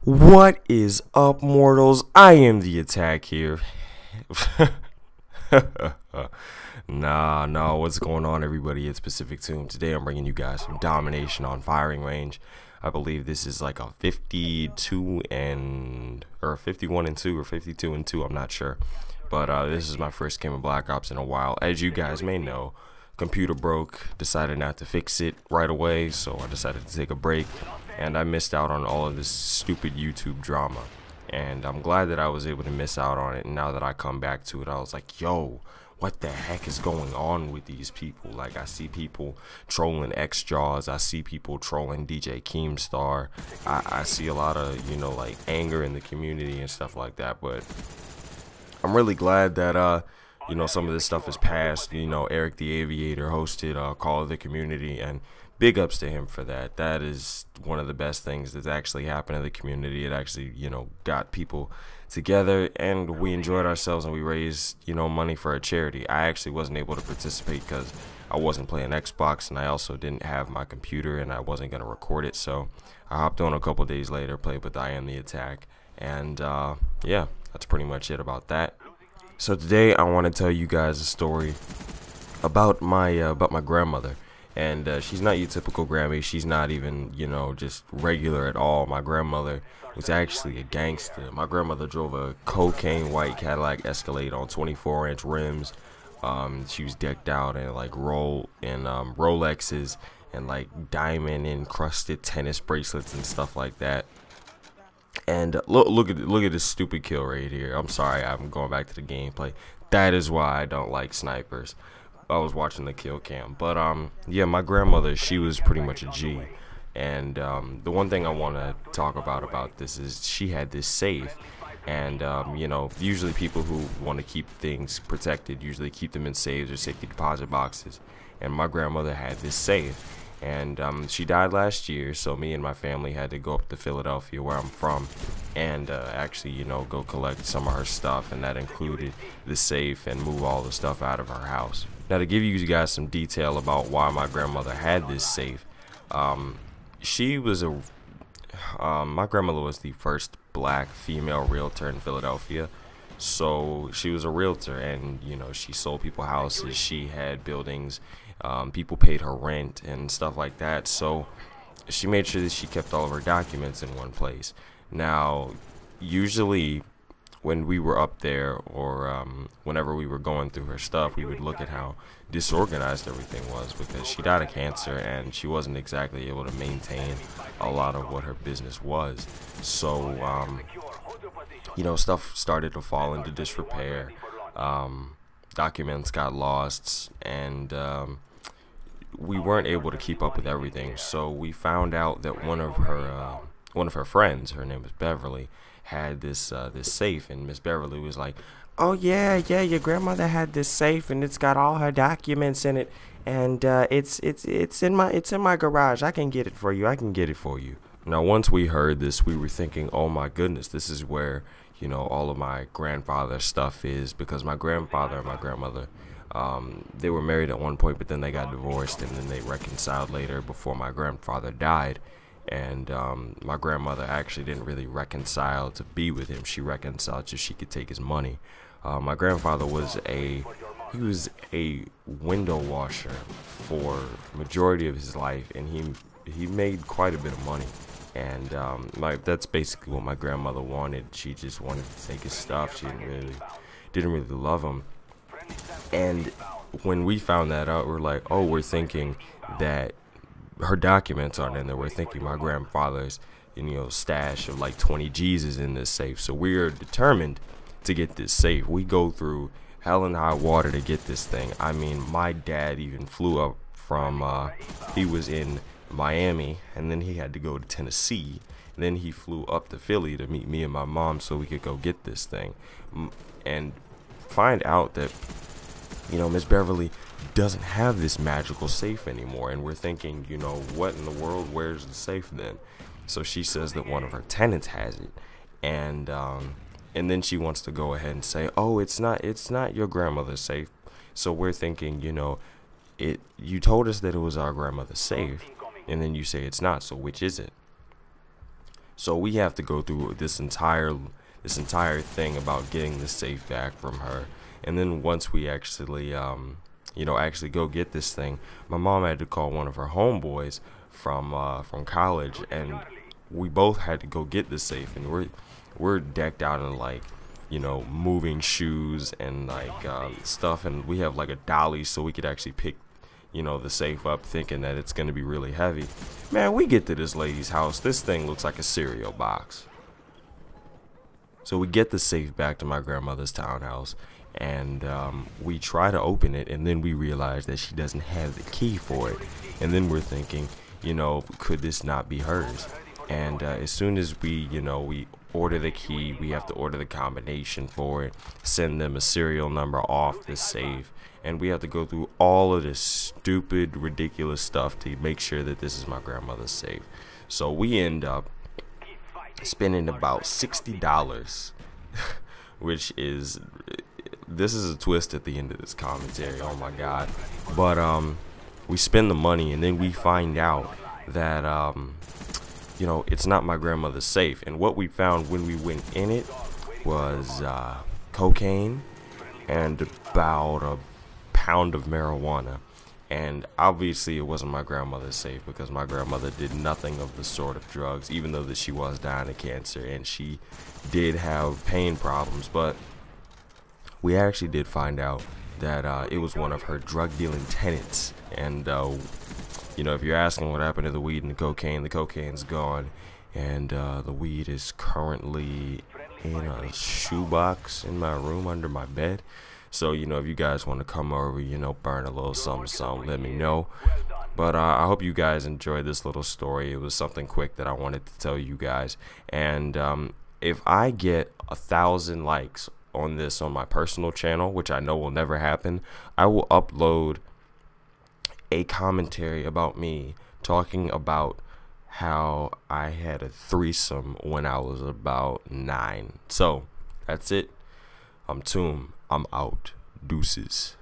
What is up, mortals? I am the attack here. Nah, what's going on, everybody? It's Pacific Tomb. Today I'm bringing you guys some domination on firing range. I believe this is like a 52 and or 51 and 2 or 52 and 2. I'm not sure, but this is my first game of Black Ops in a while. As you guys may know, computer broke, decided not to fix it right away, so I decided to take a break, and I missed out on all of this stupid YouTube drama. And I'm glad that I was able to miss out on it, and now that I come back to it, I was like, yo, what the heck is going on with these people? Like, I see people trolling X-Jaws, I see people trolling DJ Keemstar, I see a lot of, like, anger in the community and stuff like that, but I'm really glad that, some of this stuff is passed. Eric the Aviator hosted Call of the Community, and big ups to him for that. That is one of the best things that's actually happened in the community. It actually, got people together, and we enjoyed ourselves, and we raised, money for a charity. I actually wasn't able to participate because I wasn't playing Xbox, and I also didn't have my computer, and I wasn't going to record it, so I hopped on a couple days later, played with I Am the Attack, and yeah, that's pretty much it about that. So today I want to tell you guys a story about my grandmother, and she's not your typical Grammy. She's not even just regular at all. My grandmother was actually a gangster. My grandmother drove a cocaine white Cadillac Escalade on 24-inch rims. She was decked out in like Rolexes and like diamond encrusted tennis bracelets and stuff like that. And look at this stupid kill right here. I'm sorry, I'm going back to the gameplay. That is why I don't like snipers. I was watching the kill cam, but yeah, my grandmother, she was pretty much a G. And the one thing I want to talk about this is she had this safe, and usually people who want to keep things protected usually keep them in safes or safety deposit boxes, and my grandmother had this safe. And she died last year, so me and my family had to go up to Philadelphia, where I'm from, and actually, go collect some of her stuff, and that included the safe and move all the stuff out of her house. Now, to give you guys some detail about why my grandmother had this safe, she was my grandmother was the first black female realtor in Philadelphia. So she was a realtor, and she sold people houses, she had buildings, people paid her rent and stuff like that. So she made sure that she kept all of her documents in one place. Now, usually when we were up there, or whenever we were going through her stuff, we would look at how disorganized everything was, because she died of cancer and she wasn't exactly able to maintain a lot of what her business was. So stuff started to fall into disrepair, documents got lost, and we weren't able to keep up with everything. So we found out that one of her friends, her name was Beverly, had this safe, and Miss Beverly was like, "Oh yeah, your grandmother had this safe, and it's got all her documents in it, and it's in my garage. I can get it for you. Now, once we heard this, we were thinking, oh my goodness, this is where all of my grandfather's stuff is, because my grandfather and my grandmother, they were married at one point, but then they got divorced, and then they reconciled later before my grandfather died. And my grandmother actually didn't really reconcile to be with him. She reconciled so she could take his money. My grandfather was a window washer for majority of his life, and he made quite a bit of money. And that's basically what my grandmother wanted. She just wanted to take his stuff. She didn't really love him. And when we found that out, we're like, oh, we're thinking that her documents aren't in there. We're thinking my grandfather's stash of like 20 G's is in this safe. So we're determined to get this safe. We go through hell and high water to get this thing. I mean, my dad even flew up from he was in Miami, and then he had to go to Tennessee, and then he flew up to Philly to meet me and my mom so we could go get this thing, and find out that Miss Beverly doesn't have this magical safe anymore. And we're thinking, what in the world, where's the safe then? So she says that one of her tenants has it, and then she wants to go ahead and say, oh, it's not your grandmother's safe. So we're thinking, you told us that it was our grandmother's safe, and then you say it's not, so which is it? So we have to go through this entire thing about getting the safe back from her. And then once we actually actually go get this thing, my mom had to call one of her homeboys from college, and we both had to go get the safe. And we're decked out in like, moving shoes and like stuff, and we have like a dolly so we could actually pick the safe up, thinking that it's gonna be really heavy. Man, we get to this lady's house, this thing looks like a cereal box. So we get the safe back to my grandmother's townhouse, and we try to open it, and then we realize that she doesn't have the key for it. And then we're thinking, could this not be hers? And as soon as we order the key, we have to order the combination for it, send them a serial number off the safe, and we have to go through all of this stupid, ridiculous stuff to make sure that this is my grandmother's safe. So we end up spending about $60, which is, this is a twist at the end of this commentary, oh my god. But we spend the money, and then we find out that it's not my grandmother's safe. And what we found when we went in it was cocaine and about a pound of marijuana. And obviously it wasn't my grandmother's safe, because my grandmother did nothing of the sort of drugs, even though that she was dying of cancer and she did have pain problems. But we actually did find out that it was one of her drug dealing tenants. And if you're asking what happened to the weed and the cocaine's gone, and the weed is currently in a shoebox in my room under my bed. So if you guys want to come over, burn a little something, let me know. But I hope you guys enjoyed this little story. It was something quick that I wanted to tell you guys. And if I get 1,000 likes on this on my personal channel, which I know will never happen, I will upload a commentary about me talking about how I had a threesome when I was about 9. So that's it. I'm Toom. I'm out. Deuces.